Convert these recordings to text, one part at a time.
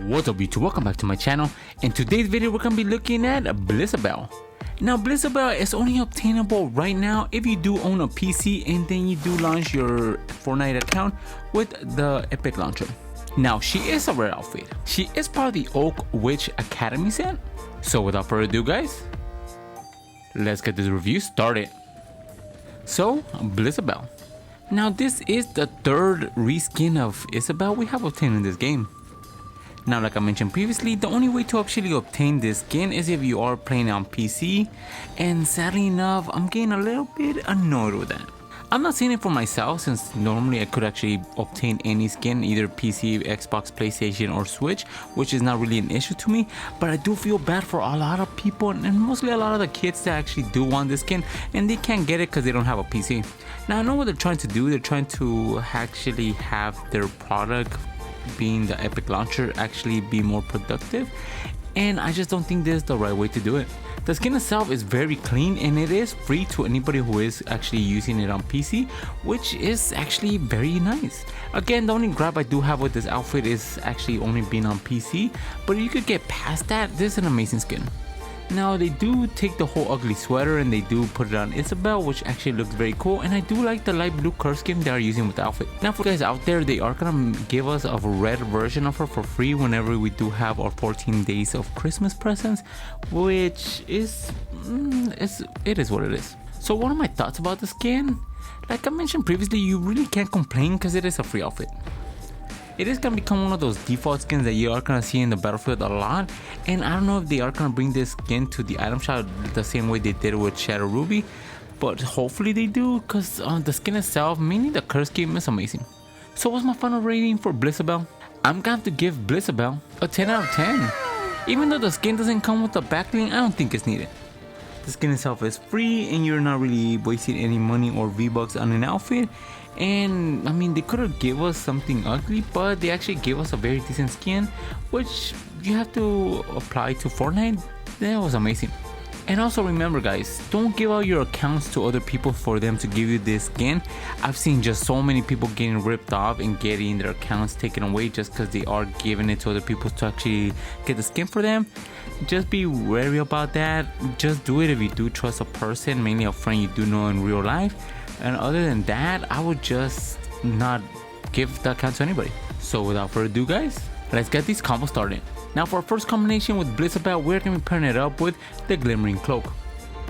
What's up YouTube, welcome back to my channel. In today's video we're going to be looking at BLIZZABELLE. Now BLIZZABELLE is only obtainable right now if you do own a PC and then you do launch your Fortnite account with the Epic Launcher. Now she is a rare outfit. She is part of the Oak Witch Academy set. So without further ado guys, let's get this review started. So BLIZZABELLE. Now this is the third reskin of Isabelle we have obtained in this game. Now like I mentioned previously, the only way to actually obtain this skin is if you are playing on PC, and sadly enough I'm getting a little bit annoyed with that. I'm not saying it for myself since normally I could actually obtain any skin, either PC, Xbox, PlayStation or Switch, which is not really an issue to me, but I do feel bad for a lot of people and mostly a lot of the kids that actually do want this skin and they can't get it because they don't have a PC. Now I know what they're trying to do, they're trying to actually have their product being the Epic Launcher actually be more productive, and I just don't think this is the right way to do it. The skin itself is very clean and it is free to anybody who is actually using it on PC, which is actually very nice. Again, the only gripe I do have with this outfit is actually only being on PC, but if you could get past that, this is an amazing skin. Now they do take the whole ugly sweater and they do put it on Isabelle, which actually looks very cool, and I do like the light blue curve scheme they are using with the outfit. Now for guys out there, they are gonna give us a red version of her for free whenever we do have our 14 days of Christmas presents, which is it is what it is. So what are my thoughts about the skin? Like I mentioned previously, you really can't complain because it is a free outfit. It is going to become one of those default skins that you are going to see in the battlefield a lot, and I don't know if they are going to bring this skin to the item shop the same way they did with Shadow Ruby, but hopefully they do, because the skin itself, mainly the curse scheme, is amazing. So what's my final rating for BLIZZABELLE? I'm going to have to give BLIZZABELLE a 10 out of 10. Even though the skin doesn't come with the backlink, I don't think it's needed. The skin itself is free and you're not really wasting any money or V-Bucks on an outfit. And I mean, they could have gave us something ugly, but they actually gave us a very decent skin, which you have to apply to Fortnite. That was amazing. And also remember guys, don't give out your accounts to other people for them to give you this skin. I've seen just so many people getting ripped off and getting their accounts taken away just because they are giving it to other people to actually get the skin for them. Just be wary about that. Just do it if you do trust a person, mainly a friend you do know in real life. And other than that, I would just not give the account to anybody. So without further ado guys, let's get these combos started. Now for our first combination with BLIZZABELLE, we're going to be pairing it up with the Glimmering Cloak.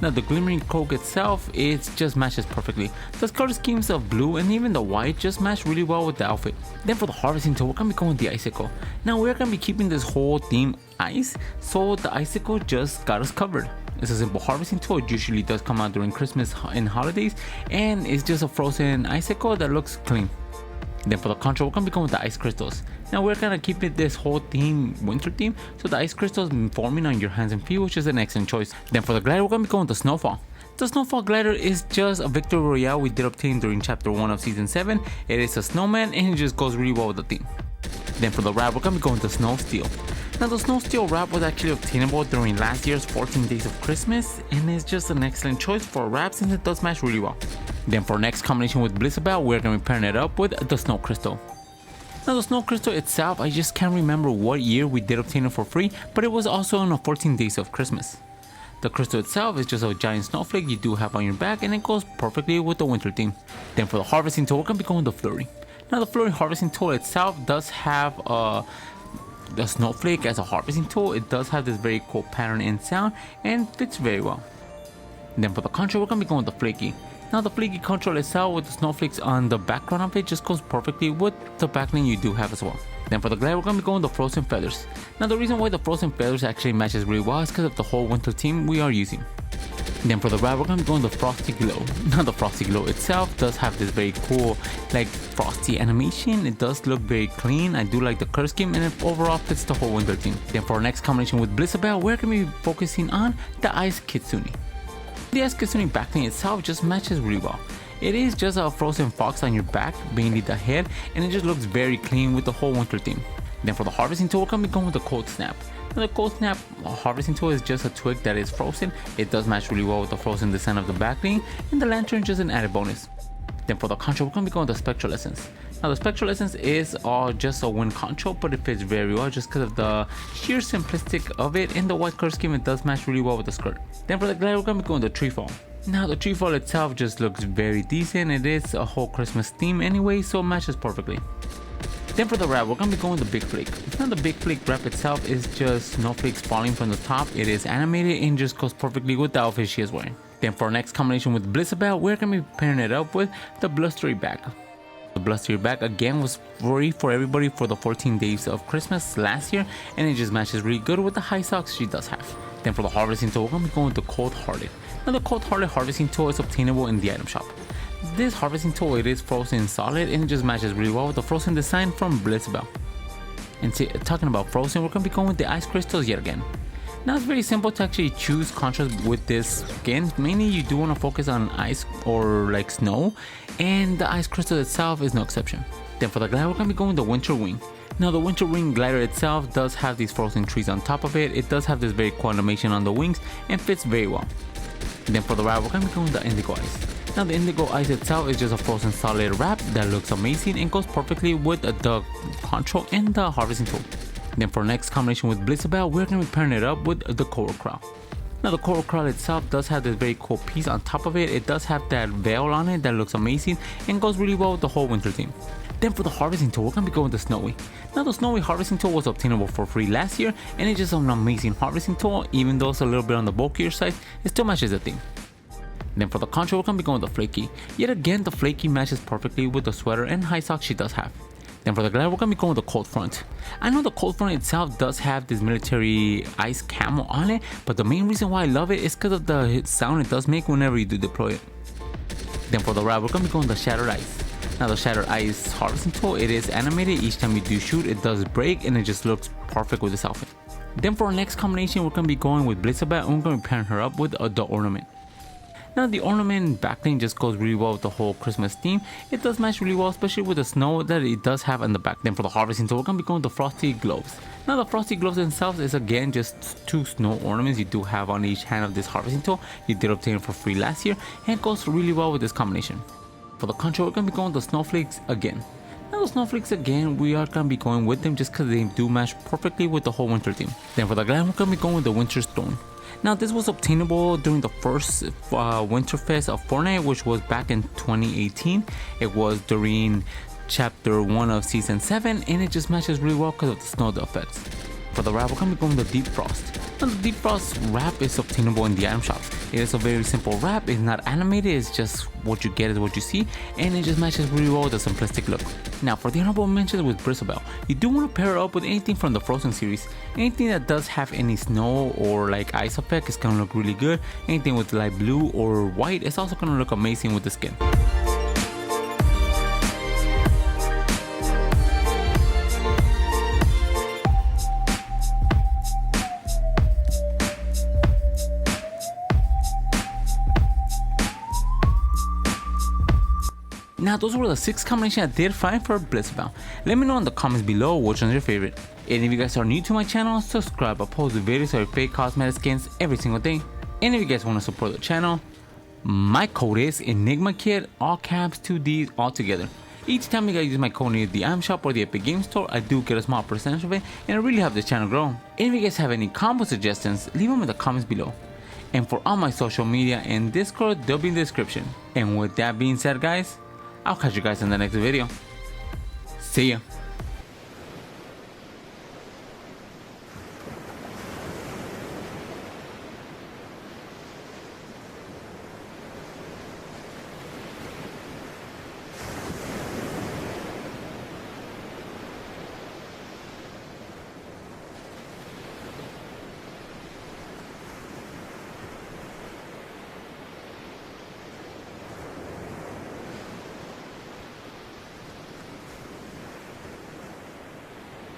Now the Glimmering Cloak itself, it just matches perfectly. The color schemes of blue and even the white just match really well with the outfit. Then for the Harvesting Tool, we're going to be going with the Icicle. Now we're going to be keeping this whole theme ice, so the Icicle just got us covered. It's a simple harvesting tool. It usually does come out during Christmas and holidays, and it's just a frozen icicle that looks clean. Then for the control, we're gonna be going with the ice crystals. Now we're gonna keep it this whole theme winter theme, so the ice crystals forming on your hands and feet, which is an excellent choice. Then for the glider, we're gonna be going with the snowfall. The snowfall glider is just a victory royale we did obtain during chapter 1 of season 7. It is a snowman and it just goes really well with the theme. Then for the wrap, we're gonna be going with the snow steel. Now the snow steel wrap was actually obtainable during last year's 14 days of Christmas, and it's just an excellent choice for a wrap since it does match really well. Then for our next combination with BLIZZABELLE, we're going to be pairing it up with the snow crystal. Now the snow crystal itself, I just can't remember what year we did obtain it for free, but it was also on the 14 days of Christmas. The crystal itself is just a giant snowflake you do have on your back, and it goes perfectly with the winter theme. Then for the harvesting tool, we're going to be going with the flurry. Now the flurry harvesting tool itself does have the snowflake as a harvesting tool. It does have this very cool pattern and sound and fits very well. Then for the control, we're going to be going with the flaky. Now the flaky control itself with the snowflakes on the background of it just goes perfectly with the backline you do have as well. Then for the glider, we're going to be going with the frozen feathers. Now the reason why the frozen feathers actually matches really well is because of the whole winter theme we are using. Then for the wrap, we're going to be going with the Frosty Glow. Now the Frosty Glow itself does have this very cool like frosty animation. It does look very clean. I do like the color scheme and it overall fits the whole winter theme. Then for our next combination with BLIZZABELLE, we're going to be focusing on the Ice Kitsune. The Ice Kitsune backline itself just matches really well. It is just a frozen fox on your back, mainly the head, and it just looks very clean with the whole winter theme. Then for the harvesting tool, we're going to be going with the Cold Snap. Now the Cold Snap harvesting tool is just a twig that is frozen. It does match really well with the frozen design of the backling, and the lantern is just an added bonus. Then for the control, we're going to be going with the Spectral Essence. Now the spectral essence is just a wind control, but it fits very well just because of the sheer simplistic of it, and the white color scheme, it does match really well with the skirt. Then for the glider, we're going to be going the tree fall. Now the tree fall itself just looks very decent. It is a whole Christmas theme anyway, so it matches perfectly. Then for the wrap, we're going to be going with the big flake. Now the big flake wrap itself is just snowflakes falling from the top. It is animated and just goes perfectly with the outfit she is wearing. Then for our next combination with BLIZZABELLE, we're going to be pairing it up with the blustery bag. The blustery bag again was free for everybody for the 14 days of Christmas last year, and it just matches really good with the high socks she does have. Then for the harvesting tool, we're going to be going with the cold hearted. Now the cold hearted harvesting tool is obtainable in the item shop. This harvesting tool, it is frozen solid and it just matches really well with the frozen design from BLIZZABELLE. And talking about frozen, we're going to be going with the ice crystals yet again. Now it's very simple to actually choose contrast with this skin. Mainly you do want to focus on ice or like snow, and the ice crystal itself is no exception. Then for the glider, we're going to be going with the winter wing. Now the winter wing glider itself does have these frozen trees on top of it. It does have this very cool animation on the wings and fits very well. Then for the wrap, we're going to be going with the indigo ice. Now the indigo ice itself is just a frozen solid wrap that looks amazing and goes perfectly with the control and the harvesting tool. Then for our next combination with BLIZZABELLE, we're going to be pairing it up with the coral crown. Now the coral crown itself does have this very cool piece on top of it. It does have that veil on it that looks amazing and goes really well with the whole winter theme. Then for the harvesting tool, we're going to be going with the snowy. Now the snowy harvesting tool was obtainable for free last year, and it's just an amazing harvesting tool. Even though it's a little bit on the bulkier side, it still matches the theme. Then for the control, we're going to be going with the flaky. Yet again, the flaky matches perfectly with the sweater and high socks she does have. Then for the glider, we're going to be going with the cold front. I know the cold front itself does have this military ice camo on it, but the main reason why I love it is because of the sound it does make whenever you do deploy it. Then for the wrap, we're going to be going with the shattered ice. Now the shattered ice harvesting tool, it is animated. Each time you do shoot, it does break and it just looks perfect with this outfit. Then for our next combination, we're going to be going with BLIZZABELLE, and we're going to be pairing her up with the ornament. Now the ornament backbling just goes really well with the whole Christmas theme. It does match really well, especially with the snow that it does have on the back. Then for the harvesting tool, we're going to be going with the frosty gloves. Now the frosty gloves themselves is again just two snow ornaments you do have on each hand of this harvesting tool. You did obtain it for free last year, and it goes really well with this combination. For the control, we're going to be going with the snowflakes again. Now the snowflakes again, we are going to be going with them just because they do match perfectly with the whole winter theme. Then for the glider, we're going to be going with the winter storm. Now this was obtainable during the first Winterfest of Fortnite, which was back in 2018. It was during chapter 1 of season 7, and it just matches really well because of the snow effects. For the wrap, we're going to be going with the deep frost. Now the deep frost wrap is obtainable in the item shop. It is a very simple wrap. It's not animated, it's just what you get is what you see, and it just matches really well with the simplistic look. Now for the honorable mentions with BLIZZABELLE, you do want to pair it up with anything from the Frozen series. Anything that does have any snow or like ice effect is going to look really good. Anything with light blue or white is also going to look amazing with the skin. Now those were the 6 combinations I did find for BLIZZABELLE. Let me know in the comments below which one's your favorite. And if you guys are new to my channel, subscribe. I post videos of fake cosmetic skins every single day. And if you guys want to support the channel, my code is ENIGMAKIDD, all caps 2Ds all together. Each time you guys use my code in the item shop or the Epic Games Store, I do get a small percentage of it, and it really helps this channel grow. And if you guys have any combo suggestions, leave them in the comments below. And for all my social media and Discord, they'll be in the description. And with that being said guys, I'll catch you guys in the next video. See ya.